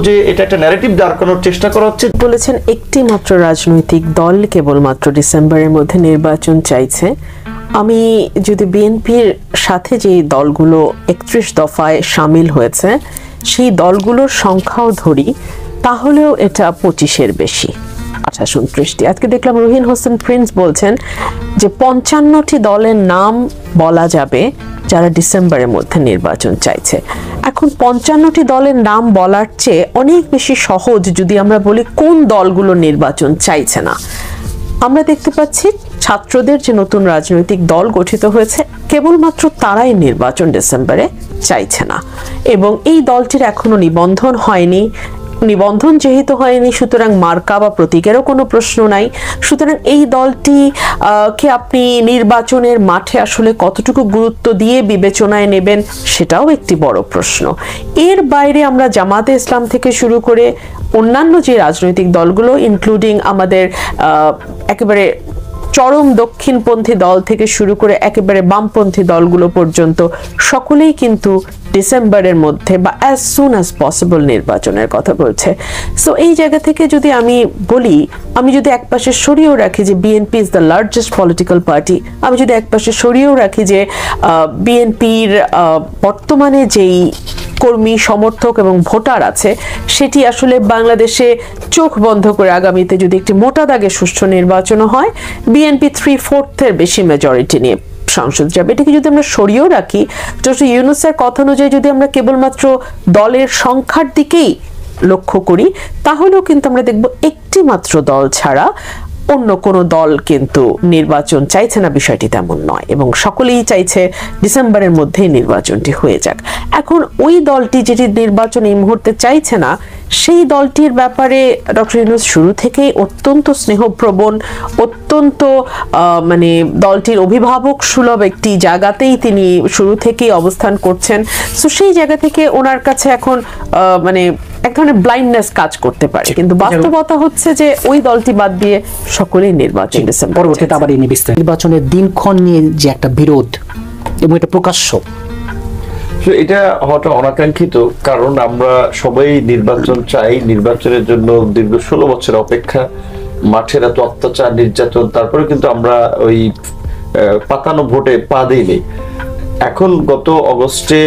যে এটা একটা ন্যারেটিভ দাঁড় করানোর চেষ্টা করা হচ্ছে। বলেছেন একটি মাত্র রাজনৈতিক দল কেবলমাত্র ডিসেম্বরের মধ্যে নির্বাচন চাইছে। আমি যদি বিএনপির সাথে যে দলগুলো 31 দফায় সামিল হয়েছে সেই দলগুলোর সংখ্যাও ধরি, তাহলেও এটা 25-এর বেশি, 28-29টি। আজকে দেখলাম রুহিন হোসেন প্রিন্স বলছেন যে 55টি দলের নাম বলা যাবে যারা ডিসেম্বরের মধ্যে নির্বাচন চাইছে। এখন 55টি দলের নাম বলার চেয়ে অনেক বেশি সহজ যদি আমরা বলি কোন দলগুলো নির্বাচন চাইছে না। আমরা দেখতে পাচ্ছি ছাত্রদের যে নতুন রাজনৈতিক দল গঠিত হয়েছে কেবলমাত্র তারাই নির্বাচন ডিসেম্বরে চাইছে না, এবং এই দলটির এখনো নিবন্ধন হয়নি। নিবন্ধন যেহেতু হয়নি, সুতরাং মার্কা বা প্রতীকেরও কোনো প্রশ্ন নাই। সুতরাং এই দলটি কে আপনি নির্বাচনের মাঠে আসলে কতটুকু গুরুত্ব দিয়ে বিবেচনায় নেবেন সেটাও একটি বড় প্রশ্ন। এর বাইরে আমরা জামাতে ইসলাম থেকে শুরু করে অন্যান্য যে রাজনৈতিক দলগুলো, ইনক্লুডিং আমাদের একেবারে চরম দক্ষিণপন্থী দল থেকে শুরু করে একেবারে বামপন্থী দলগুলো পর্যন্ত সকলেই কিন্তু ডিসেম্বরের মধ্যে বা অ্যাজ সুন অ্যাজ পসিবল নির্বাচনের কথা বলছে। সো এই জায়গা থেকে যদি আমি বলি, আমি যদি একপাশে সরিয়েও রাখি যে BNP is the largest political party, আমি যদি একপাশে সরিয়েও রাখি যে বিএনপির বর্তমানে যেই কর্মী সমর্থক এবং ভোটার আছে সেটি আসলে বাংলাদেশে চোখ বন্ধ করে আগামীতে যদি একটি মোটা দাগে সুষ্ঠু নির্বাচন হয়, বিএনপি 3/4 বেশি মেজরিটি নিয়ে সংসদ যাবে। এটাকে যদি আমরা সরিয়েও রাখি, ডক্টর ইউনূসের কথা অনুযায়ী যদি আমরা কেবলমাত্র দলের সংখ্যার দিকেই লক্ষ্য করি, তাহলেও কিন্তু আমরা দেখব একটি মাত্র দল ছাড়া অন্য কোনো দল কিন্তু নির্বাচন চাইছে না, বিষয়টি তেমন নয়, এবং সকলেই চাইছে ডিসেম্বরের মধ্যেই নির্বাচনটি হয়ে যাক। এখন ওই দলটি যেটি নির্বাচন এই মুহূর্তে চাইছে না, সেই দলটির ব্যাপারে ডক্টর ইউনূস শুরু থেকেই অত্যন্ত স্নেহপ্রবণ, অত্যন্ত মানে দলটির অভিভাবক সুলভ একটি জায়গাতেই তিনি শুরু থেকেই অবস্থান করছেন। সো সেই জায়গা থেকে ওনার কাছে এখন মানে এক ধরনের ব্লাইন্ডনেস কাজ করতে পারে, কিন্তু বাস্তবতা হচ্ছে যে ওই দলটি বাদ দিয়ে সকলেই নির্বাচন ডিসেম্বর। পরবর্তীতে আবার এই নির্বাচনের দিনক্ষণ নিয়ে যে একটা বিরোধ এবং এটা প্রকাশ্য, এটা হওয়াটা অনাকাঙ্ক্ষিত, কারণ আমরা সবাই নির্বাচন চাই। নির্বাচনের জন্য দীর্ঘ 16 বছর অপেক্ষা, মাঠের এত অত্যাচার নির্যাতন, তারপরে কিন্তু আমরা ওই পাতানো ভোটে পা দিইনি। এখন গত অগস্টে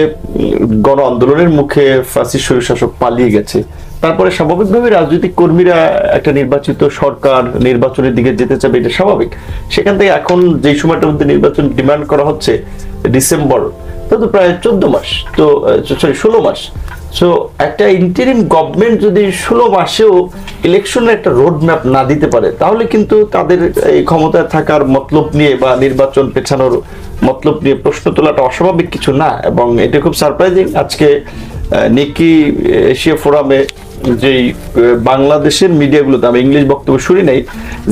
গণ আন্দোলনের মুখে ফাঁসির স্বৈরশাসক পালিয়ে গেছে, তারপরে স্বাভাবিকভাবে রাজনৈতিক কর্মীরা একটা নির্বাচিত সরকার নির্বাচনের দিকে যেতে চাবে, এটা স্বাভাবিক। সেখান থেকে এখন যে সময়টার মধ্যে নির্বাচন ডিমান্ড করা হচ্ছে ডিসেম্বর, তা তো প্রায় 14 মাস, তো 16 মাস। সো একটা ইন্টারিম গভর্নমেন্ট যদি 16 মাসেও ইলেকশনের একটা রোড ম্যাপ না দিতে পারে, তাহলে কিন্তু তাদের এই ক্ষমতায় থাকার মতলব নিয়ে বা নির্বাচন পেছানোর মতলব নিয়ে প্রশ্ন তোলাটা অস্বাভাবিক কিছু না। এবং এটা খুব সারপ্রাইজিং, আজকে নিকি এশিয়া ফোরামে যেই বাংলাদেশের মিডিয়াগুলোতে, আমি ইংলিশ বক্তব্য শুনি নাই,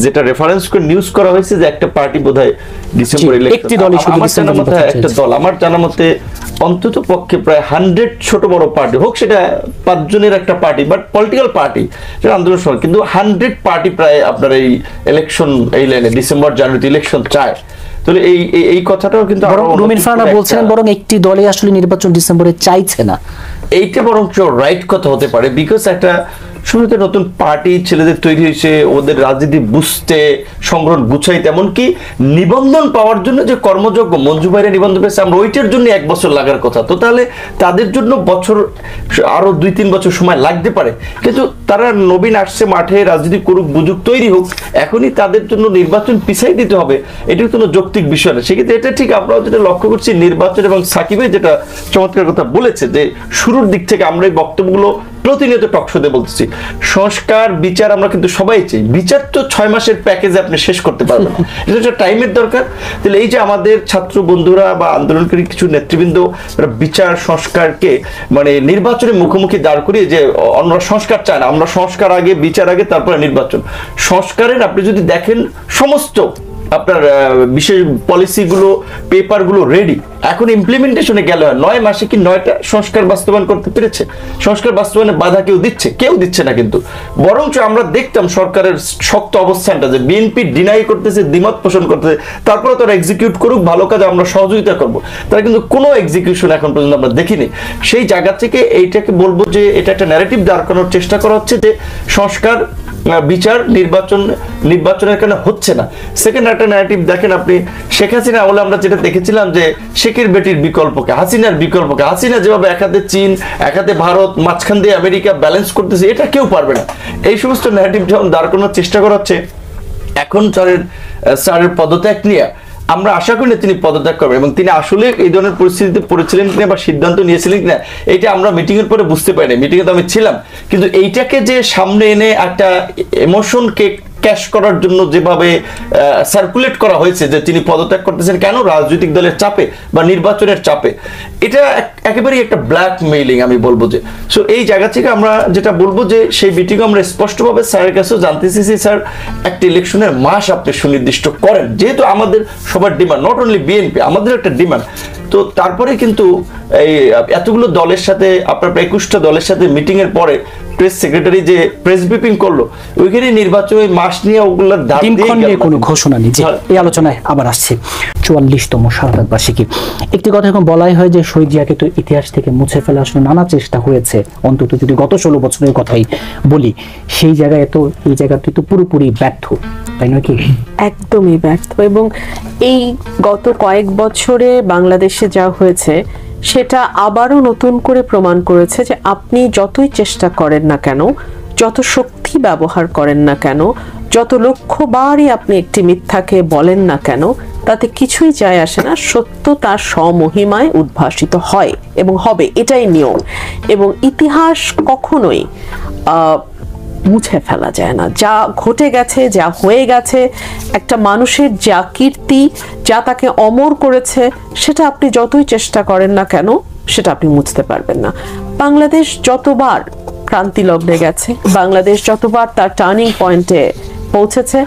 যেটা রেফারেন্স করে নিউজ করা হয়েছে যে একটা পার্টি বোধহয় ডিসেম্বর একটা দল, আমার জানা মতে অন্তত পক্ষে প্রায় 100 ছোট বড় পার্টি হোক, সেটা 5 জনের একটা পার্টি, বাট পলিটিক্যাল পার্টি, সেটা আন্দোলন সময়, কিন্তু 100 পার্টি প্রায় আপনার এই ইলেকশন, এই লাইনে ডিসেম্বর জানুয়ারিতে ইলেকশন চায়। তাহলে এই কথাটাও কিন্তু রুমিন ফারহানা বলছেন বরং একটি দলে আসলে নির্বাচন ডিসেম্বরে চাইছে না, এইটা বরং রাইট কথা হতে পারে। বিকজ একটা শুরুতে নতুন পার্টি ছেলেদের তৈরি হয়েছে, ওদের রাজনীতি বুঝতে, সংগ্রহ গুছাইতে, এমনকি নিবন্ধন পাওয়ার জন্য যে কর্মযোগ্য মঞ্জু ভাইরা নিবন্ধন পেয়েছে, আমরা ওইটার জন্য 1 বছর লাগার কথা। তো তাহলে তাদের জন্য বছর আরো 2-3 বছর সময় লাগতে পারে, কিন্তু তারা নবীন আসছে, মাঠে রাজনীতি করুক, বুঝুক, তৈরি হোক, এখনই তাদের জন্য নির্বাচন পিছাই দিতে হবে, এটা কোনো যৌক্তিক বিষয় না। সেক্ষেত্রে এটা ঠিক আমরাও যেটা লক্ষ্য করছি নির্বাচন, এবং সাকিব ভাই যেটা চমৎকার কথা বলেছে যে শুরুর দিক থেকে আমরা এই বক্তব্যগুলো প্রতিনিয়ত টকশোতে বলতেছি, সংস্কার বিচার আমরা কিন্তু সবাই চাই। বিচার তো 6 মাসের প্যাকেজে আপনি শেষ করতে পারবেন না, এটা একটা টাইমের দরকার। তাহলে এই যে আমাদের ছাত্র বন্ধুরা বা আন্দোলনকারী কিছু নেতৃবৃন্দ বিচার সংস্কারকে মানে নির্বাচনের মুখোমুখি দাঁড় করিয়ে যে আমরা সংস্কার চাই না, আমরা সংস্কার আগে, বিচার আগে, তারপরে নির্বাচন। সংস্কারের আপনি যদি দেখেন সমস্ত আপনার বিশেষ পলিসিগুলো পেপারগুলো রেডি, এখন ইমপ্লিমেন্টেশনে গেলে 9 মাসে কি 9টা সংস্কার বাস্তবায়ন করতে পেরেছে? সংস্কার বাস্তবায়নে বাধা কেউ দিচ্ছে? কেউ দিচ্ছে না। কিন্তু বরঞ্চ আমরা দেখতাম সরকারের শক্ত অবস্থানটা যে বিএনপি ডিনাই করতেছে, দ্বিমত পোষণ করতেছে, তারপরে তারা এক্সিকিউট করুক, ভালো কাজে আমরা সহযোগিতা করব। তারা কিন্তু কোনো এক্সিকিউশন এখন পর্যন্ত আমরা দেখিনি। সেই জায়গা থেকে এইটাকে বলবো যে এটা একটা ন্যারেটিভ দাঁড় করানোর চেষ্টা করা হচ্ছে যে সংস্কার, বিচার, নির্বাচনের কারণে হচ্ছে না। সেকেন্ড একটা ন্যারেটিভ দেখেন আপনি, শেখ হাসিনা আমলে আমরা যেটা দেখেছিলাম যে শেখের বেটির বিকল্পকে, হাসিনার বিকল্পকে, হাসিনা যেভাবে এক হাতে চীন, এক হাতে ভারত, মাঝখান দিয়ে আমেরিকা ব্যালেন্স করতেছে, এটা কেউ পারবে না। এই সমস্ত ন্যারেটিভ যখন দাঁড় করানোর চেষ্টা করা হচ্ছে, এখন স্যারের পদত্যাগ নিয়ে আমরা আশা করি না তিনি পদত্যাগ করবেন, এবং তিনি আসলে এই ধরনের পরিস্থিতিতে পড়েছিলেন কিনা বা সিদ্ধান্ত নিয়েছিলেন কিনা এটা আমরা মিটিং এর পরে বুঝতে পারিনি। মিটিং এ তো আমি ছিলাম, কিন্তু এইটাকে যে সামনে এনে একটা ইমোশনকে ক্যাশ করার জন্য যেভাবে সার্কুলেট করা হয়েছে যে তিনি পদত্যাগ করতেছেন কেন, রাজনৈতিক দলের চাপে বা নির্বাচনের চাপে, এটা একেবারেই একটা ব্ল্যাকমেইলিং আমি বলবো। যে সো এই জায়গা থেকে আমরা যেটা বলবো যে সেই মিটিংয়ে আমরা স্পষ্টভাবে স্যারের কাছেও জানতে চেয়েছি, স্যার একটা ইলেকশনের মাস আপনি সুনির্দিষ্ট করেন, যেহেতু আমাদের সবার ডিমান্ড, নট অনলি বিএনপি, আমাদের একটা ডিমান্ড। তো তারপরে কিন্তু এই এতগুলো দলের সাথে, আপনার 21টা দলের সাথে মিটিং এর পরে প্রেস সেক্রেটারি যে প্রেস ব্রিফিং করলো, ওইখানে নির্বাচনী মাস নিয়ে ওগুলোর দিনক্ষণ নিয়ে কোনো ঘোষণা নেই। এই আলোচনায় আবার আসছে 44তম শাহাদাত বার্ষিকী। একটি কথা এখন বলাই হয় যে শহীদ জিয়াকে তো ইতিহাস থেকে মুছে ফেলা আসলে নানা চেষ্টা হয়েছে, অন্তত যদি গত 16 বছরের কথাই বলি, সেই জায়গায় তো এই জায়গাটি তো পুরোপুরি ব্যর্থ, তাই নয় কি? একদমই ব্যর্থ। এবং এই গত কয়েক বছরে বাংলাদেশে যা হয়েছে সেটা আবারও নতুন করে প্রমাণ করেছে যে আপনি যতই চেষ্টা করেন না কেন, যত শক্তি ব্যবহার করেন না কেন, যত লক্ষবারই আপনি একটি মিথ্যাকে বলেন না কেন, তাতে কিছুই যায় আসে না। সত্য তার স্বমহিমায় উদ্ভাসিত হয় এবং হবে, এটাই নিয়ম। এবং ইতিহাস কখনোই মুছে ফেলা যায় না। যা ঘটে গেছে, যা হয়ে গেছে, একটা মানুষের যা কীর্তি, যা তাকে অমর করেছে, সেটা আপনি যতই চেষ্টা করেন না কেন সেটা আপনি মুছতে পারবেন না। বাংলাদেশ যতবার ক্রান্তি লগ্নে গেছে, বাংলাদেশ যতবার তার টার্নিং পয়েন্টে পৌঁছেছে,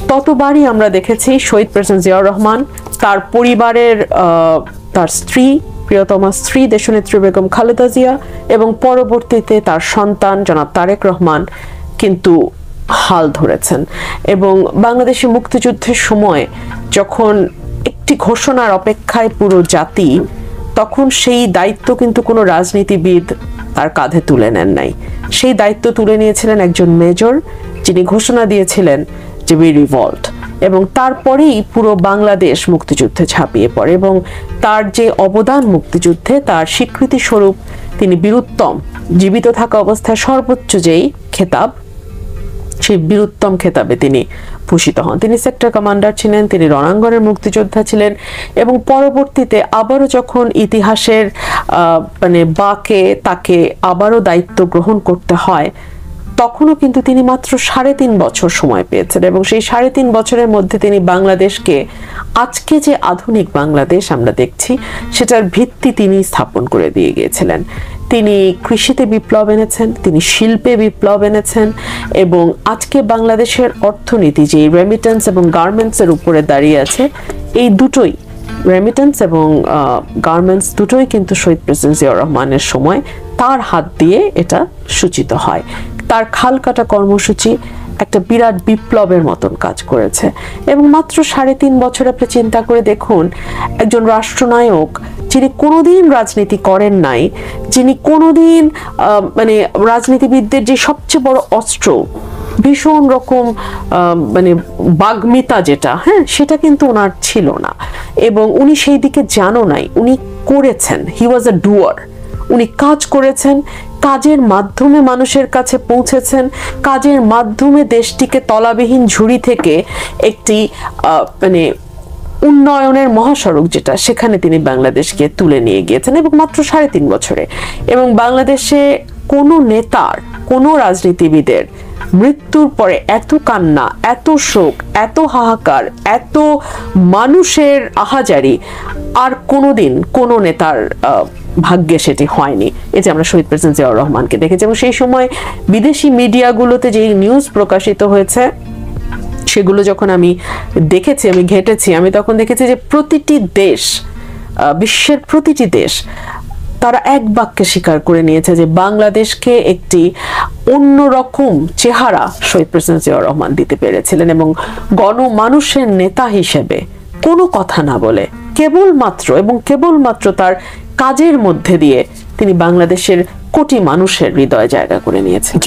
ততবারই আমরা দেখেছি শহীদ প্রেসিডেন্ট জিয়াউর রহমান, তার পরিবারের, তার স্ত্রী, প্রিয়তমা স্ত্রী দেশনেত্রী বেগম খালেদা জিয়া, এবং পরবর্তীতে তার সন্তান জনাব তারেক রহমান কিন্তু হাল ধরেছেন। এবং বাংলাদেশের মুক্তিযুদ্ধের সময় যখন একটি ঘোষণার অপেক্ষায় পুরো জাতি, তখন সেই দায়িত্ব কিন্তু কোনো রাজনীতিবিদ তার কাঁধে তুলে নেন নাই। সেই দায়িত্ব তুলে নিয়েছিলেন একজন মেজর, যিনি ঘোষণা দিয়েছিলেন যে উই রিভল্ট, এবং তারপরেই পুরো বাংলাদেশ মুক্তিযুদ্ধে ঝাঁপিয়ে পড়ে। এবং তার যে অবদান মুক্তিযুদ্ধে, তার স্বীকৃতি স্বরূপ তিনি বীরুত্তম, জীবিত থাকা অবস্থায় সর্বোচ্চ যেই খেতাব, সেই বীরুত্তম খেতাবে তিনি ভূষিত হন। তিনি সেক্টর কমান্ডার ছিলেন, তিনি রণাঙ্গনের মুক্তিযোদ্ধা ছিলেন, এবং পরবর্তীতে আবারও যখন ইতিহাসের বাঁকে তাকে আবারও দায়িত্ব গ্রহণ করতে হয়, তখনও কিন্তু তিনি মাত্র 3.5 বছর সময় পেয়েছেন। এবং সেই 3.5 বছরের মধ্যে তিনি বাংলাদেশকে আজকে যে আধুনিক বাংলাদেশ আমরা দেখছি, সেটার ভিত্তি তিনি স্থাপন করে দিয়ে গিয়েছিলেন। তিনি কৃষিতে বিপ্লব এনেছেন, তিনি শিল্পে বিপ্লব এনেছেন, এবং আজকে বাংলাদেশের অর্থনীতি যে রেমিটেন্স এবং গার্মেন্টসের উপরে দাঁড়িয়ে আছে, এই দুটোই, রেমিটেন্স এবং গার্মেন্টস দুটোই কিন্তু শহীদ প্রেসিডেন্ট জিয়াউর রহমানের সময় তার হাত দিয়ে এটা সূচিত হয়। তার খাল কাটা কর্মসূচি একটা বিরাট বিপ্লবের মতন কাজ করেছে। এবং মাত্র 3.5 বছর আপনি চিন্তা করে দেখুন, একজন রাষ্ট্রনায়ক যিনি কোনোদিন রাজনীতি করেন নাই, যিনি কোনোদিন রাজনীতিবিদদের যে সবচেয়ে বড় অস্ত্র, ভীষণ রকম বাগ্মিতা যেটা, সেটা কিন্তু ওনার ছিল না, এবং উনি সেই দিকে জানো নাই, উনি করেছেন। হি ওয়াজ আ ডুয়ার। উনি কাজ করেছেন, কাজের মাধ্যমে মানুষের কাছে পৌঁছেছেন, কাজের মাধ্যমে দেশটিকে তলাবিহীন ঝুড়ি থেকে একটি উন্নয়নের মহাসড়ক যেটা, সেখানে তিনি বাংলাদেশকে তুলে নিয়ে গিয়েছেন, এবং মাত্র 3.5 বছরে। এবং বাংলাদেশে কোনো নেতার, কোনো রাজনীতিবিদের মৃত্যুর পরে এত কান্না, এত শোক, এত হাহাকার, এত মানুষের আহাজারি আর কোনোদিন কোনো নেতার ভাগ্যে সেটি হয়নি। এই যে আমরা শহীদ প্রেসিডেন্ট জিয়াউর রহমানকে দেখেছি, এবং সেই সময় বিদেশি মিডিয়াগুলোতে যে নিউজ প্রকাশিত হয়েছে সেগুলো যখন আমি দেখেছি, আমি ঘেঁটেছি, আমি তখন দেখেছি যে প্রতিটি দেশ, বিশ্বের প্রতিটি দেশ তারা এক বাক্যে স্বীকার করে নিয়েছে যে বাংলাদেশকে একটি অন্যরকম চেহারা শহীদ প্রেসিডেন্ট জিয়াউর রহমান দিতে পেরেছিলেন, এবং গণমানুষের নেতা হিসেবে কোনো কথা না বলে কেবলমাত্র তার কাজের মধ্যে দিয়ে তিনি বাংলাদেশের কোটি মানুষের হৃদয়ে জায়গা করে নিয়েছেন।